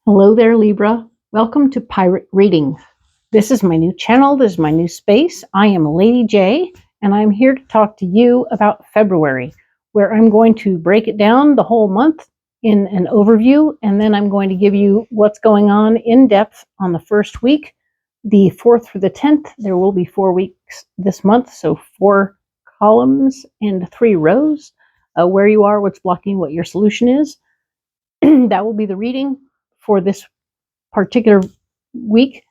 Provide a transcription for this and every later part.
Hello there, Libra. Welcome to Pirate Readings. This is my new channel. This is my new space. I am Lady J, and I'm here to talk to you about February, where I'm going to break it down the whole month in an overview, and then I'm going to give you what's going on in depth on the first week, the 4th through the 10th. There will be 4 weeks this month, so 4 columns and 3 rows, where you are, what's blocking, what your solution is. That will be the reading for this particular week.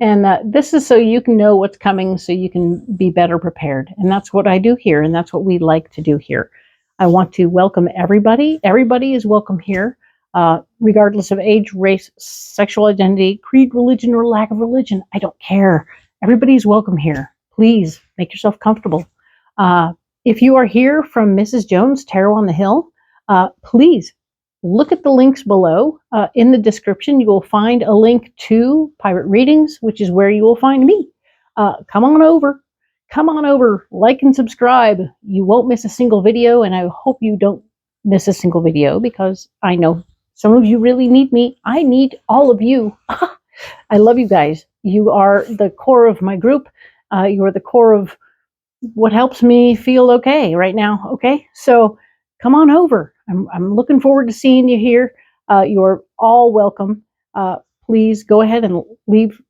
And this is so you can know what's coming, so you can be better prepared. And that's what I do here, and that's what we like to do here. I want to welcome everybody. Everybody is welcome here, regardless of age, race, sexual identity, creed, religion, or lack of religion. I don't care. Everybody's welcome here. Please make yourself comfortable. If you are here from Mrs. Jones Tarot on the Hill, please look at the links below. In the description, you will find a link to Pirate Readings, which is where you will find me. Come on over. Come on over. Like and subscribe. You won't miss a single video, and I hope you don't miss a single video, because I know some of you really need me. I need all of you. I love you guys. You are the core of my group. You are the core of what helps me feel okay right now. Okay, so come on over. I'm looking forward to seeing you here. You're all welcome. Please go ahead and leave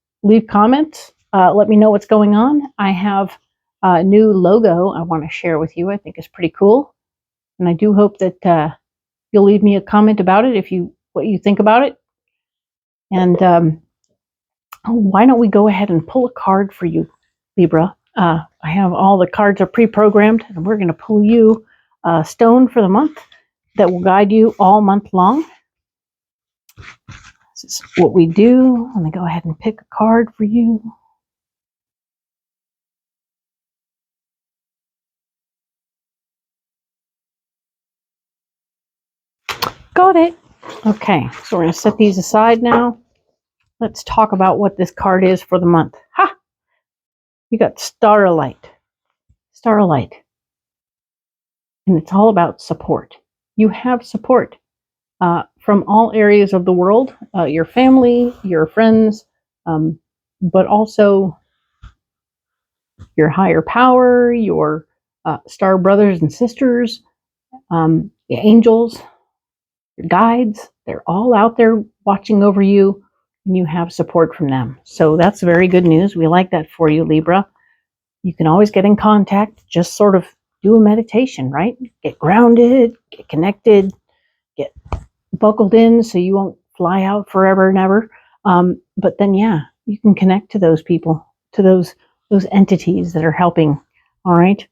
comments. Let me know what's going on. I have a new logo I want to share with you. I think it's pretty cool, and I do hope that you'll leave me a comment about it, what you think about it. And why don't we go ahead and pull a card for you, Libra? I have all the cards are pre-programmed, and we're going to pull you a stone for the month that will guide you all month long. This is what we do. Let me go ahead and pick a card for you. Got it. Okay, so we're going to set these aside now. Let's talk about what this card is for the month. Ha! You got Starlight. Starlight. And it's all about support. You have support from all areas of the world, your family, your friends, but also your higher power, your star brothers and sisters, the angels, your guides. They're all out there watching over you, and you have support from them. So that's very good news. We like that for you, Libra. You can always get in contact. Just sort of do a meditation, right? Get grounded, get connected, get buckled in so you won't fly out forever and ever. But then, yeah, you can connect to those people, to those entities that are helping. All right.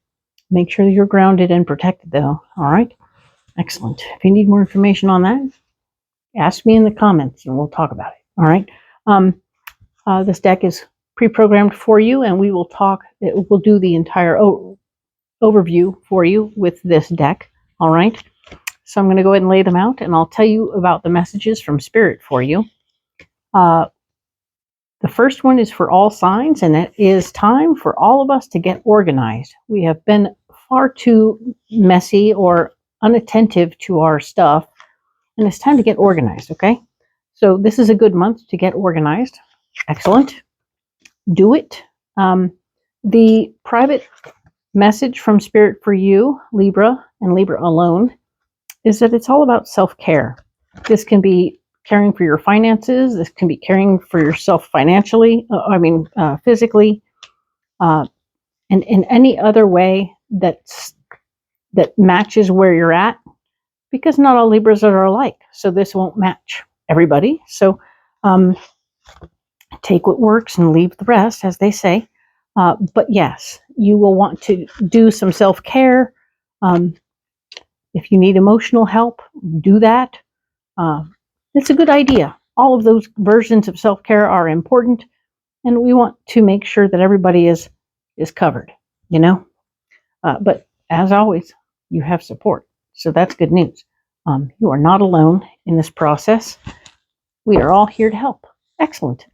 Make sure that you're grounded and protected, though. All right. Excellent. If you need more information on that, ask me in the comments and we'll talk about it. All right. This deck is pre-programmed for you, and we will talk. We'll do the entire overview for you with this deck. All right. So I'm going to go ahead and lay them out, and I'll tell you about the messages from Spirit for you. The first one is for all signs, and it is time for all of us to get organized. We have been far too messy or unattentive to our stuff, and it's time to get organized, okay? So this is a good month to get organized. Excellent. Do it. The private message from Spirit for you, Libra, and Libra alone, is that it's all about self-care. This can be caring for your finances. This can be caring for yourself financially, physically, and in any other way that matches where you're at, because not all Libras are alike. So this won't match everybody. So take what works and leave the rest, as they say. But yes, you will want to do some self-care. If you need emotional help, do that. It's a good idea. All of those versions of self-care are important, and we want to make sure that everybody is covered, you know. But as always, you have support, so that's good news. You are not alone in this process. We are all here to help. Excellent.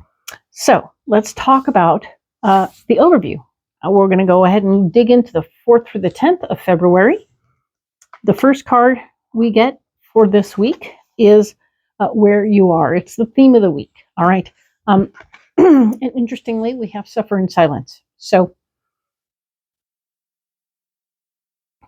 So let's talk about the overview. We're going to go ahead and dig into the 4th through the 10th of February. The first card we get for this week is where you are. It's the theme of the week. All right. And interestingly, we have suffer in silence. So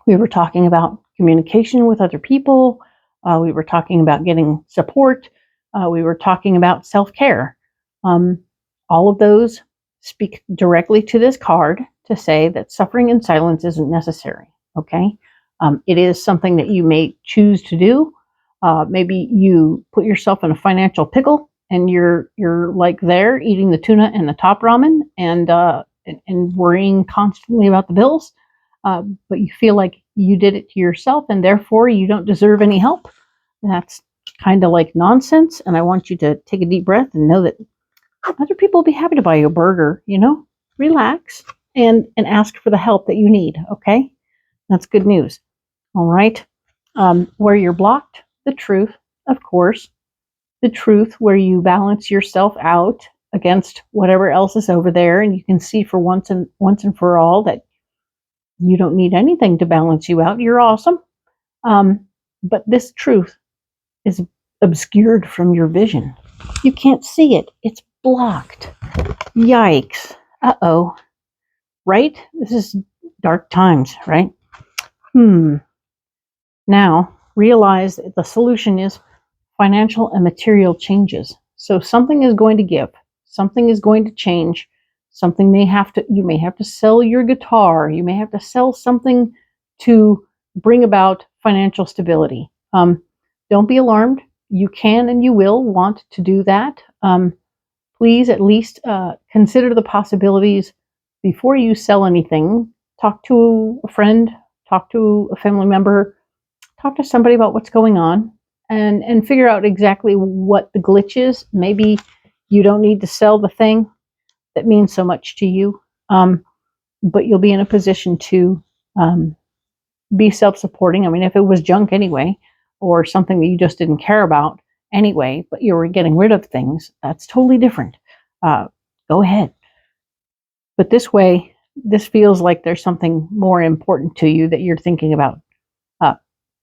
we were talking about communication with other people. We were talking about getting support. We were talking about self-care. All of those speak directly to this card to say that suffering in silence isn't necessary. Okay. It is something that you may choose to do. Maybe you put yourself in a financial pickle and you're like there eating the tuna and the top ramen and worrying constantly about the bills. But you feel like you did it to yourself and therefore you don't deserve any help. That's kind of like nonsense. And I want you to take a deep breath and know that other people will be happy to buy you a burger, relax and ask for the help that you need. Okay. That's good news. All right. Where you're blocked, the truth, of course, the truth where you balance yourself out against whatever else is over there. And you can see for once and for all that you don't need anything to balance you out. You're awesome. But this truth is obscured from your vision. You can't see it. It's blocked. Yikes. Uh-oh. Right? This is dark times, right? Now, realize that the solution is financial and material changes. So something is going to give. Something is going to change. You may have to sell your guitar. You may have to sell something to bring about financial stability. Don't be alarmed. You can and you will want to do that. Please at least consider the possibilities before you sell anything. Talk to a friend, talk to a family member, talk to somebody about what's going on and figure out exactly what the glitch is. Maybe you don't need to sell the thing that means so much to you, but you'll be in a position to be self-supporting. I mean, if it was junk anyway, or something that you just didn't care about anyway, but you were getting rid of things, that's totally different. Go ahead. But this way, this feels like there's something more important to you that you're thinking about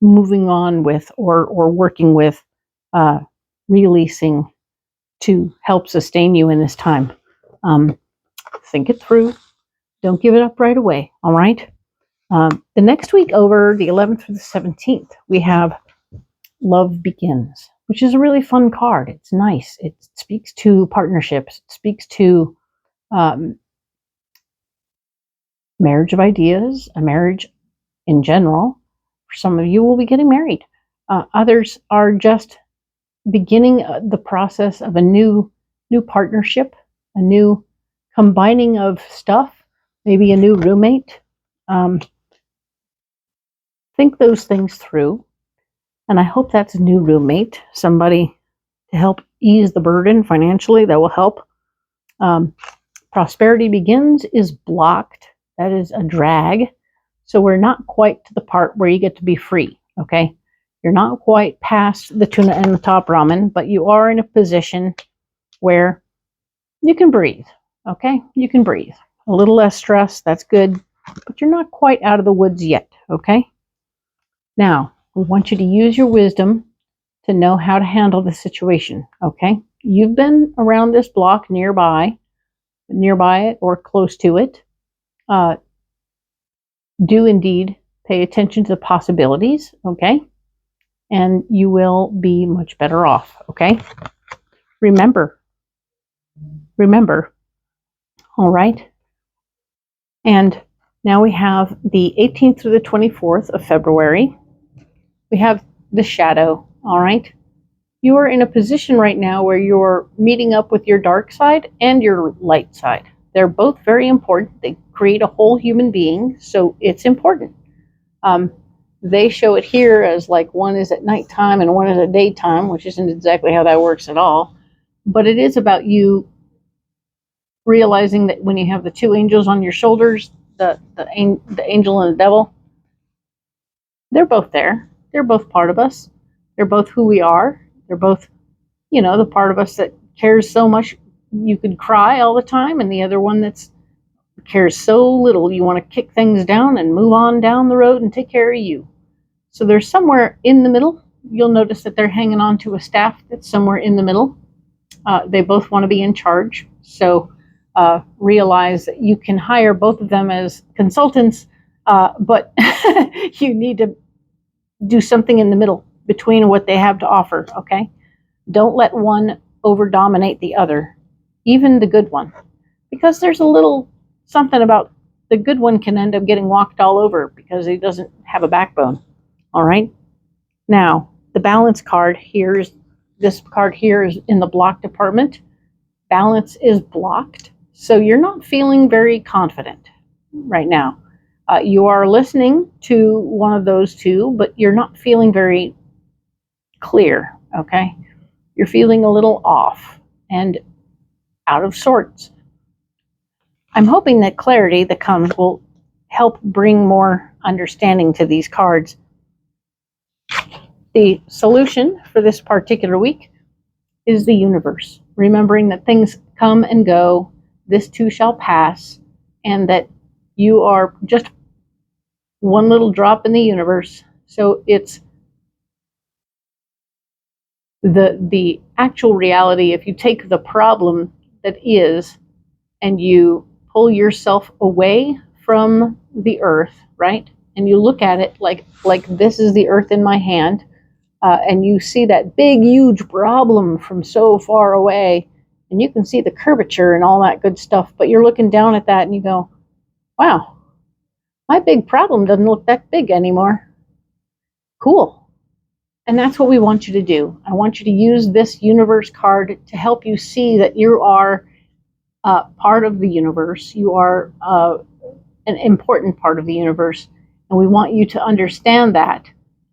moving on with or working with, releasing to help sustain you in this time. Think it through. Don't give it up right away. All right. The next week, over the 11th through the 17th, we have Love Begins, which is a really fun card. It's nice. It speaks to partnerships. It speaks to marriage of ideas, a marriage in general. For some of you will be getting married. Others are just beginning the process of a new partnership, a new combining of stuff, maybe a new roommate. Think those things through. And I hope that's a new roommate, somebody to help ease the burden financially that will help. Prosperity Begins is blocked. That is a drag. So we're not quite to the part where you get to be free, okay? You're not quite past the tuna and the top ramen, but you are in a position where you can breathe, okay? You can breathe. A little less stress, that's good, but you're not quite out of the woods yet, okay? Now, we want you to use your wisdom to know how to handle the situation, okay? You've been around this block nearby it or close to it. Do indeed pay attention to the possibilities, okay? And you will be much better off, okay? Remember, all right? And now we have the 18th through the 24th of February. We have the shadow, all right? You are in a position right now where you're meeting up with your dark side and your light side. They're both very important. They create a whole human being, so it's important. They show it here as like one is at nighttime and one is at daytime, which isn't exactly how that works at all. But it is about you realizing that when you have the two angels on your shoulders, the angel and the devil, they're both there. They're both part of us. They're both who we are. They're both, the part of us that cares so much you could cry all the time, and the other one that's cares so little you want to kick things down and move on down the road and take care of you. So there's somewhere in the middle you'll notice that they're hanging on to a staff that's somewhere in the middle. They both want to be in charge. So realize that you can hire both of them as consultants, but you need to do something in the middle between what they have to offer, okay? Don't let one over-dominate the other, even the good one. Because there's a little something about the good one can end up getting walked all over because he doesn't have a backbone, all right? Now, the balance card here is, this card here is in the block department. Balance is blocked, so you're not feeling very confident right now. You are listening to one of those two, but you're not feeling very clear, okay? You're feeling a little off and out of sorts. I'm hoping that clarity that comes will help bring more understanding to these cards. The solution for this particular week is the universe, remembering that things come and go, this too shall pass, and that you are just one little drop in the universe. So it's the actual reality. If you take the problem that is and you pull yourself away from the earth, right? And you look at it like this is the earth in my hand, and you see that big, huge problem from so far away, and you can see the curvature and all that good stuff, but you're looking down at that and you go, wow, my big problem doesn't look that big anymore. Cool. And that's what we want you to do. I want you to use this universe card to help you see that you are part of the universe. You are an important part of the universe. And we want you to understand that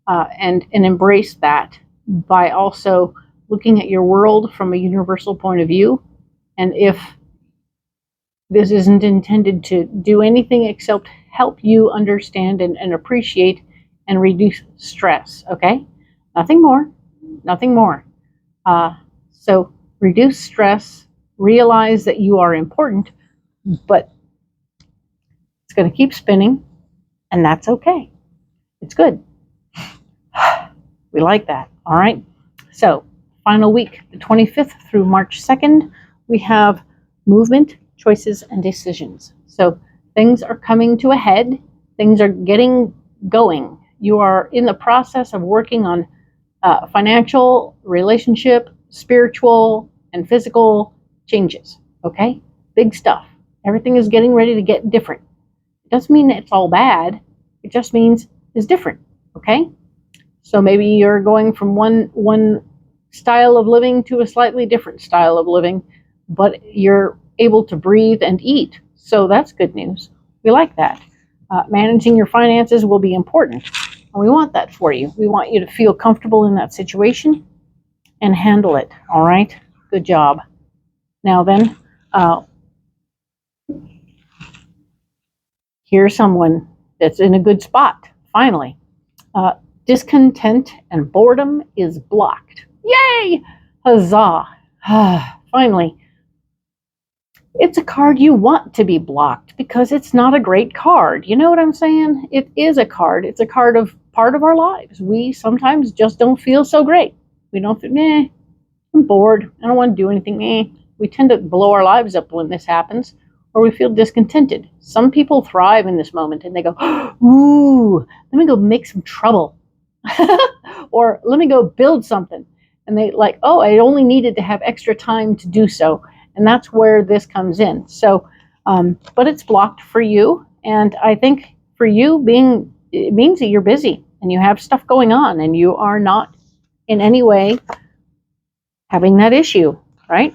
and embrace that by also looking at your world from a universal point of view. And if this isn't intended to do anything except help you understand and appreciate and reduce stress, okay? Nothing more, nothing more. So reduce stress, realize that you are important, but it's going to keep spinning, and that's okay. It's good. We like that, all right? So final week, the 25th through March 2nd, we have movement, choices, and decisions. So things are coming to a head. Things are getting going. You are in the process of working on financial, relationship, spiritual, and physical changes, okay? Big stuff. Everything is getting ready to get different. It doesn't mean it's all bad. It just means it's different, okay? So maybe you're going from one style of living to a slightly different style of living, but you're able to breathe and eat. So that's good news. We like that. Managing your finances will be important. And we want that for you. We want you to feel comfortable in that situation and handle it. All right? Good job. Now then, here's someone that's in a good spot, finally. Discontent and boredom is blocked. Yay! Huzzah! Finally. It's a card you want to be blocked because it's not a great card. You know what I'm saying? It is a card. It's a card of part of our lives. We sometimes just don't feel so great. We don't feel, I'm bored. I don't want to do anything. We tend to blow our lives up when this happens, or we feel discontented. Some people thrive in this moment and they go, ooh, let me go make some trouble. Or let me go build something. And they like, oh, I only needed to have extra time to do so. And that's where this comes in. So, but it's blocked for you. And I think for you, it means that you're busy and you have stuff going on and you are not in any way having that issue, right?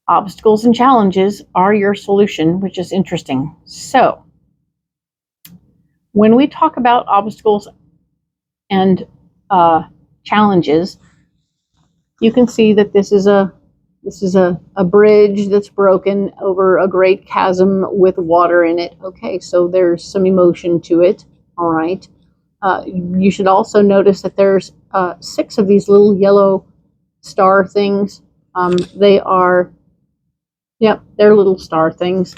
Obstacles and challenges are your solution, which is interesting. So, when we talk about obstacles and challenges, you can see that this is a bridge that's broken over a great chasm with water in it. Okay, so there's some emotion to it. All right. You should also notice that there's 6 of these little yellow star things. They're little star things.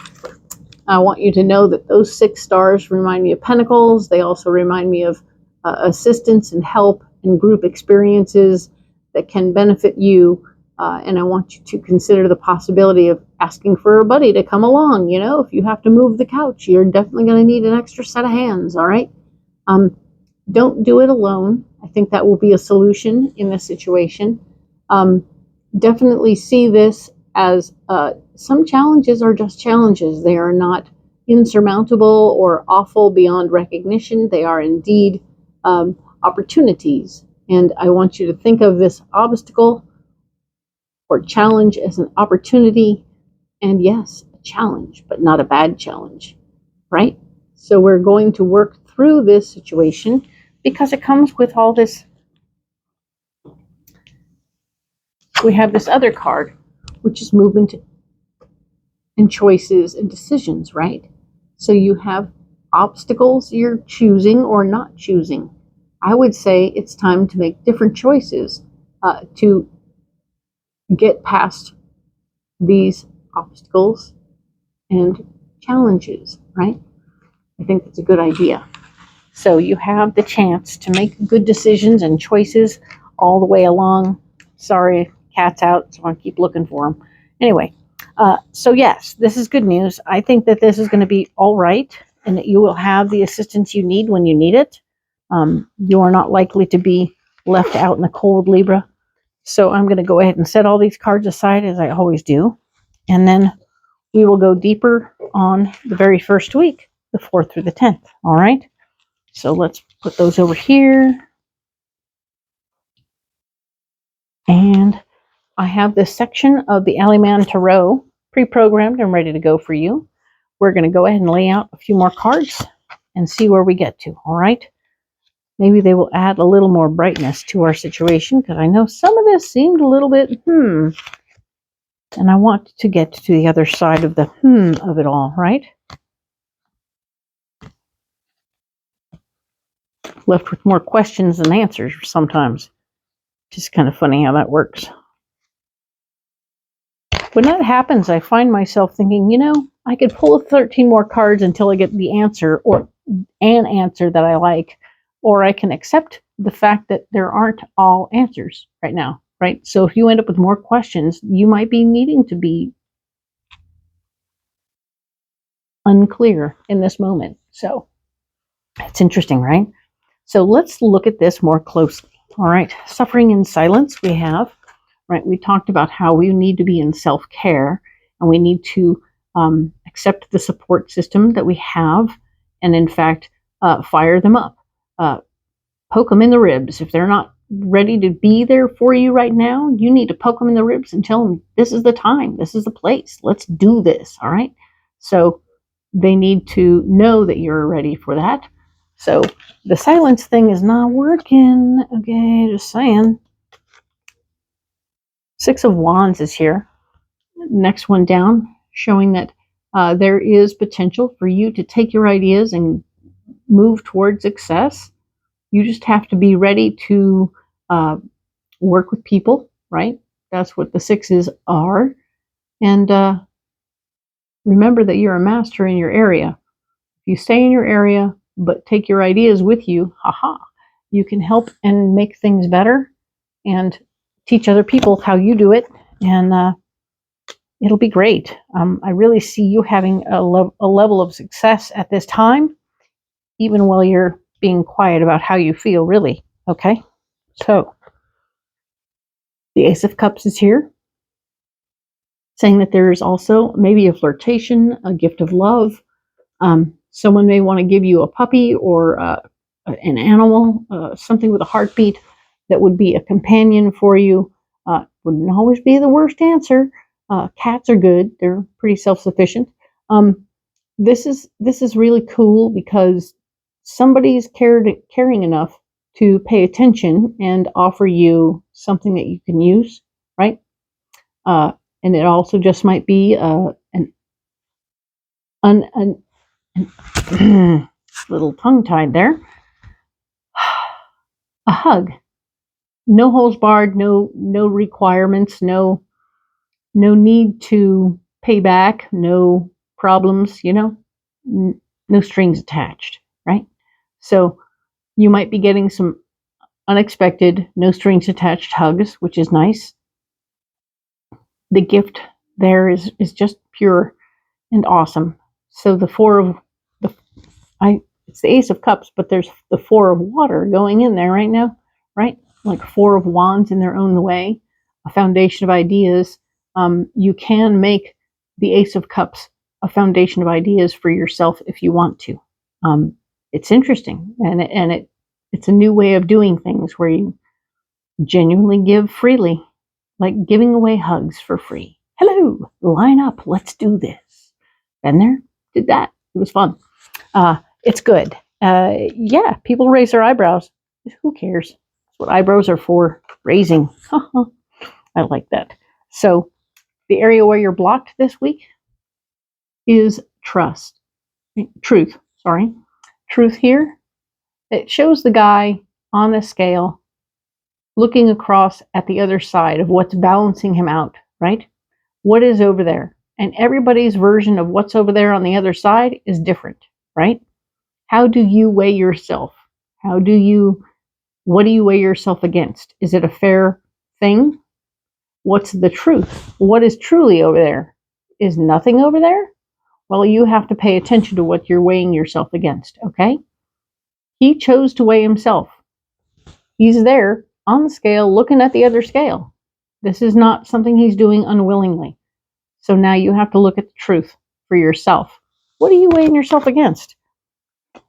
I want you to know that those 6 stars remind me of pentacles. They also remind me of assistance and help and group experiences that can benefit you. And I want you to consider the possibility of asking for a buddy to come along. You know, if you have to move the couch, you're definitely going to need an extra set of hands, all right? Don't do it alone. I think that will be a solution in this situation. Definitely see this as some challenges are just challenges. They are not insurmountable or awful beyond recognition. They are indeed opportunities. And I want you to think of this obstacle or challenge as an opportunity. And yes, a challenge, but not a bad challenge, right? So we're going to work through this situation because it comes with all this. We have this other card, which is movement and choices and decisions, right? So you have obstacles you're choosing or not choosing. I would say it's time to make different choices to get past these obstacles and challenges, right? I think that's a good idea. So you have the chance to make good decisions and choices all the way along. Sorry, cat's out, so I'll keep looking for him. Anyway, so yes, this is good news. I think that this is going to be all right and that you will have the assistance you need when you need it. You are not likely to be left out in the cold, Libra. So I'm going to go ahead and set all these cards aside as I always do. And then we will go deeper on the very first week, the 4th through the 10th. All right. So let's put those over here. And I have this section of the Alleyman Tarot pre-programmed and ready to go for you. We're going to go ahead and lay out a few more cards and see where we get to. All right. Maybe they will add a little more brightness to our situation because I know some of this seemed a little bit And I want to get to the other side of the of it all, right? Left with more questions than answers sometimes. Just kind of funny how that works. When that happens, I find myself thinking, you know, I could pull 13 more cards until I get the answer or an answer that I like, or I can accept the fact that there aren't all answers right now, right? So if you end up with more questions, you might be needing to be unclear in this moment. So it's interesting, right? So let's look at this more closely. All right, suffering in silence we have, right? We talked about how we need to be in self-care and we need to accept the support system that we have and in fact, fire them up. Poke them in the ribs. If they're not ready to be there for you right now, you need to poke them in the ribs and tell them, this is the time, this is the place, let's do this, all right? So they need to know that you're ready for that. So the silence thing is not working. Okay, just saying. 6 of Wands is here. Next one down, showing that there is potential for you to take your ideas and move towards success. You just have to be ready to work with people, right? That's what the 6s are. And remember that you're a master in your area. If you stay in your area, but take your ideas with you, you can help and make things better and teach other people how you do it. And it'll be great. I really see you having a level of success at this time, even while you're being quiet about how you feel, really. Okay? So, the Ace of Cups is here, saying that there is also maybe a flirtation, a gift of love. Someone may want to give you a puppy or an animal, something with a heartbeat that would be a companion for you. Wouldn't always be the worst answer. Cats are good. They're pretty self-sufficient. This is really cool because somebody's caring enough to pay attention and offer you something that you can use, right? And it also just might be an little tongue-tied there. A hug. No holds barred, no requirements, no need to pay back, no problems, no strings attached, right? So You might be getting some unexpected, no strings attached hugs, which is nice. The gift there is just pure and awesome. So the it's the Ace of Cups, but there's the Four of Water going in there right now, right? Like Four of Wands in their own way, a foundation of ideas. You can make the Ace of Cups a foundation of ideas for yourself if you want to. It's interesting, and it's a new way of doing things where you genuinely give freely, like giving away hugs for free. Hello, line up, let's do this. Been there, did that. It was fun. It's good. Yeah, people raise their eyebrows. Who cares? That's what eyebrows are for, raising. I like that. So the area where you're blocked this week is truth. Truth here. It shows the guy on the scale looking across at the other side of what's balancing him out, right? What is over there? And everybody's version of what's over there on the other side is different, right? How do you weigh yourself? What do you weigh yourself against? Is it a fair thing? What's the truth? What is truly over there? Is nothing over there? Well, you have to pay attention to what you're weighing yourself against, okay? He chose to weigh himself. He's there on the scale looking at the other scale. This is not something he's doing unwillingly. So now you have to look at the truth for yourself. What are you weighing yourself against? If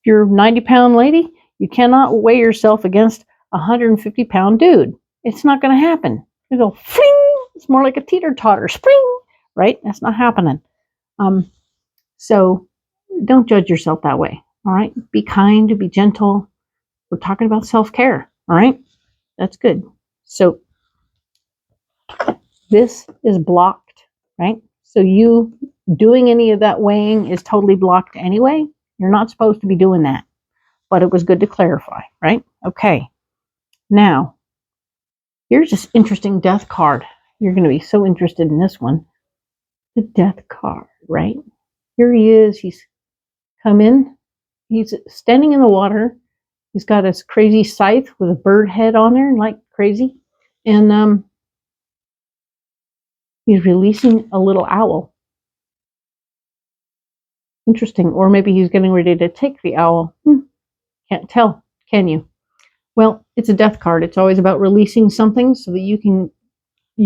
you're a 90-pound lady, you cannot weigh yourself against a 150-pound dude. It's not going to happen. You go, fling! It's more like a teeter-totter, spring! Right? That's not happening. So don't judge yourself that way. All right? Be kind, be gentle. We're talking about self-care. All right? That's good. So this is blocked, right? So you doing any of that weighing is totally blocked anyway. You're not supposed to be doing that. But it was good to clarify, right? Okay. Now, here's this interesting death card. You're going to be so interested in this one. The death card, right? Here he is. He's come in. He's standing in the water. He's got this crazy scythe with a bird head on there, like crazy. And he's releasing a little owl. Interesting. Or maybe he's getting ready to take the owl. Can't tell, can you? Well, it's a death card. It's always about releasing something so that you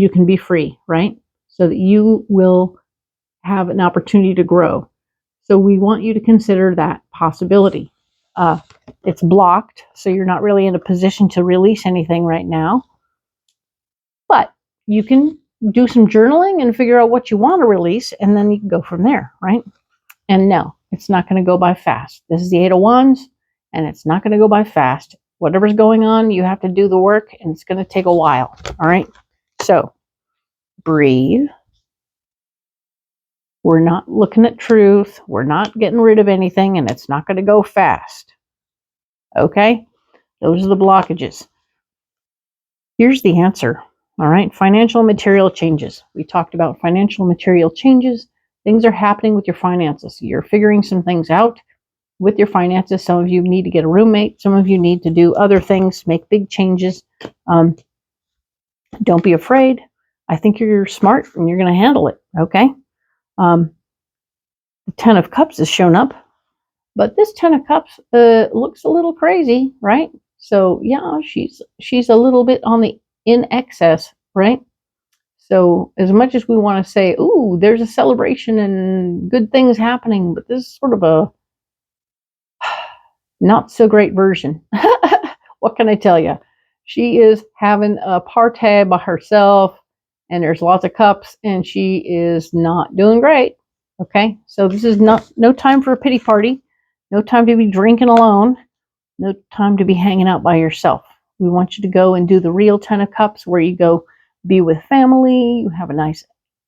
can be free, right? So that you will have an opportunity to grow. So we want you to consider that possibility. It's blocked, so you're not really in a position to release anything right now. But you can do some journaling and figure out what you want to release, and then you can go from there, right? And no, it's not going to go by fast. This is the Eight of Wands, and it's not going to go by fast. Whatever's going on, you have to do the work, and it's going to take a while, all right? So breathe. We're not looking at truth. We're not getting rid of anything, and it's not going to go fast. Okay? Those are the blockages. Here's the answer. All right? Financial and material changes. We talked about financial and material changes. Things are happening with your finances. You're figuring some things out with your finances. Some of you need to get a roommate. Some of you need to do other things, make big changes. Don't be afraid. I think you're smart and you're going to handle it. Okay? The Ten of Cups has shown up, but this Ten of Cups looks a little crazy, right? So yeah, she's a little bit on the in excess, right? So as much as we want to say, ooh, there's a celebration and good things happening, but this is sort of a not so great version. What can I tell you? She is having a party by herself, and there's lots of cups, and she is not doing great. Okay, so this is no time for a pity party, no time to be drinking alone, no time to be hanging out by yourself. We want you to go and do the real Ten of Cups, where you go be with family, you have a nice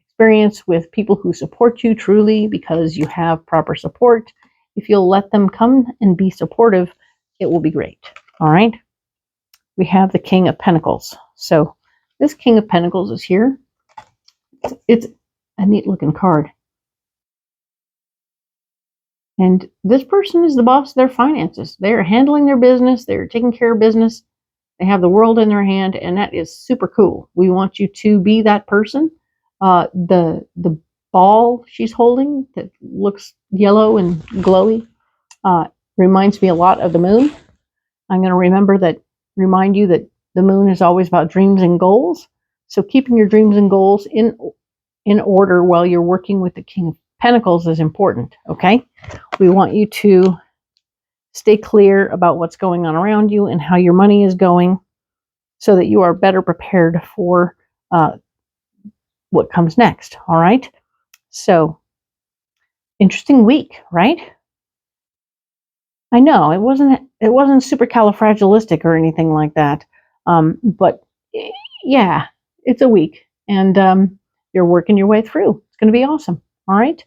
experience with people who support you truly because you have proper support. If you'll let them come and be supportive, it will be great. All right. We have the King of Pentacles. So this King of Pentacles is here. It's a neat looking card. And this person is the boss of their finances. They're handling their business. They're taking care of business. They have the world in their hand, and that is super cool. We want you to be that person. The ball she's holding that looks yellow and glowy reminds me a lot of the moon. I'm going to remind you that the moon is always about dreams and goals. So keeping your dreams and goals in order while you're working with the King of Pentacles is important, okay? We want you to stay clear about what's going on around you and how your money is going so that you are better prepared for what comes next, all right? So, interesting week, right? I know, it wasn't supercalifragilistic or anything like that, but yeah, it's a week, and you're working your way through. It's going to be awesome, all right?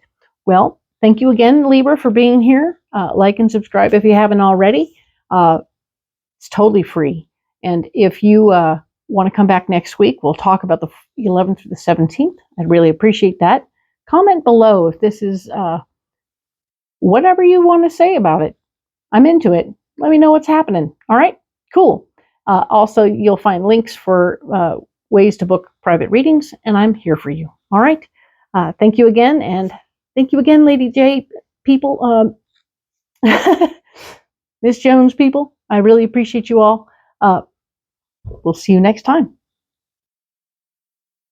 Well, thank you again, Libra, for being here. Like and subscribe if you haven't already. It's totally free. And if you want to come back next week, we'll talk about the 11th through the 17th. I'd really appreciate that. Comment below if this is whatever you want to say about it. I'm into it. Let me know what's happening. All right? Cool. Also, you'll find links for ways to book private readings, and I'm here for you. All right? Thank you again, and thank you again, Lady J people. Miss Jones people, I really appreciate you all. We'll see you next time.